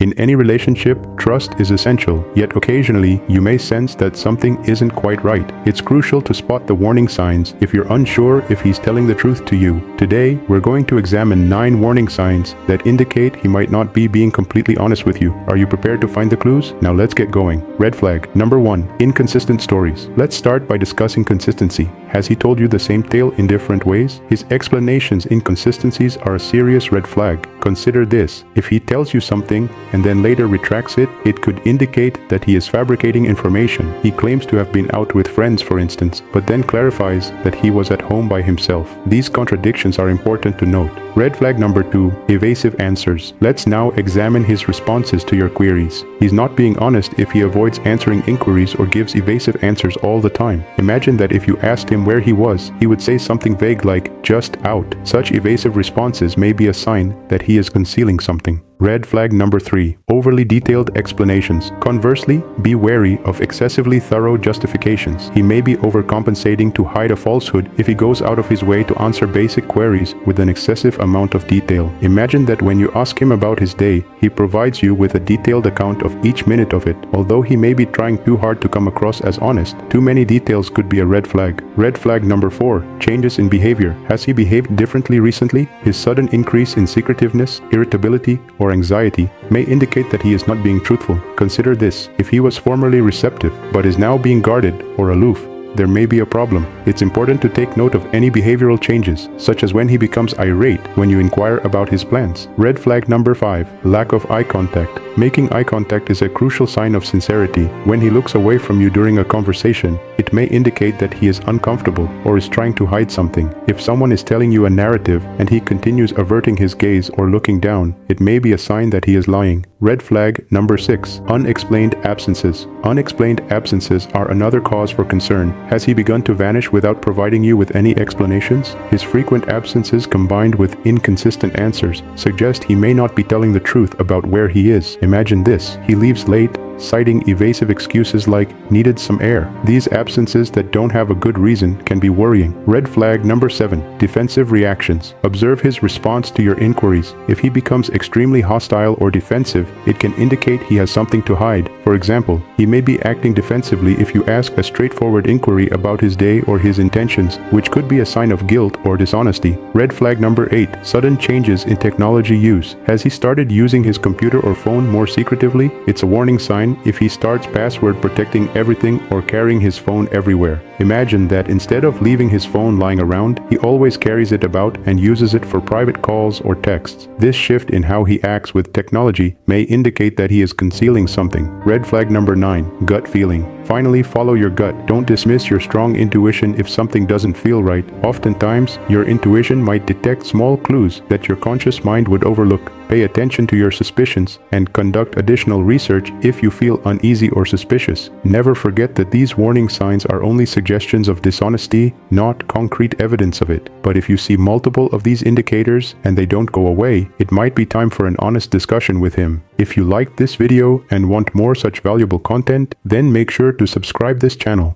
In any relationship, trust is essential, yet occasionally you may sense that something isn't quite right. It's crucial to spot the warning signs if you're unsure if he's telling the truth to you. Today, we're going to examine 9 warning signs that indicate he might not be being completely honest with you. Are you prepared to find the clues? Now let's get going. Red flag. Number 1. Inconsistent stories. Let's start by discussing consistency. Has he told you the same tale in different ways? His explanations' inconsistencies are a serious red flag. Consider this. If he tells you something and then later retracts it, it could indicate that he is fabricating information. He claims to have been out with friends, for instance, but then clarifies that he was at home by himself. These contradictions are important to note. Red flag number 2. Evasive answers. Let's now examine his responses to your queries. He's not being honest if he avoids answering inquiries or gives evasive answers all the time. Imagine that if you asked him where he was, he would say something vague like, "just out." Such evasive responses may be a sign that he is concealing something. Red flag number 3. Overly detailed explanations. Conversely, be wary of excessively thorough justifications. He may be overcompensating to hide a falsehood if he goes out of his way to answer basic queries with an excessive amount of detail. Imagine that when you ask him about his day, he provides you with a detailed account of each minute of it. Although he may be trying too hard to come across as honest, too many details could be a red flag. Red flag number 4. Changes in behavior. Has he behaved differently recently? His sudden increase in secretiveness, irritability, or anxiety may indicate that he is not being truthful. Consider this. If he was formerly receptive but is now being guarded or aloof, there may be a problem. It's important to take note of any behavioral changes, such as when he becomes irate when you inquire about his plans. Red flag number 5. Lack of eye contact. Making eye contact is a crucial sign of sincerity. When he looks away from you during a conversation, it may indicate that he is uncomfortable or is trying to hide something. If someone is telling you a narrative and he continues averting his gaze or looking down, it may be a sign that he is lying. Red flag number 6. Unexplained absences. Unexplained absences are another cause for concern. Has he begun to vanish without providing you with any explanations? His frequent absences combined with inconsistent answers suggest he may not be telling the truth about where he is. Imagine this. He leaves late, citing evasive excuses like needed some air. These absences that don't have a good reason can be worrying. Red flag number 7. Defensive reactions. Observe his response to your inquiries. If he becomes extremely hostile or defensive, it can indicate he has something to hide. For example, he may be acting defensively if you ask a straightforward inquiry about his day or his intentions, which could be a sign of guilt or dishonesty. Red flag number 8. Sudden changes in technology use. Has he started using his computer or phone more secretively? It's a warning sign if he starts password protecting everything or carrying his phone everywhere. Imagine that instead of leaving his phone lying around, he always carries it about and uses it for private calls or texts. This shift in how he acts with technology may indicate that he is concealing something. Red flag number 9. Gut feeling. Finally, follow your gut. Don't dismiss your strong intuition if something doesn't feel right. Oftentimes, your intuition might detect small clues that your conscious mind would overlook. Pay attention to your suspicions and conduct additional research if you feel uneasy or suspicious. Never forget that these warning signs are only suggestions of dishonesty, not concrete evidence of it. But if you see multiple of these indicators and they don't go away, it might be time for an honest discussion with him. If you liked this video and want more such valuable content, then make sure to subscribe this channel.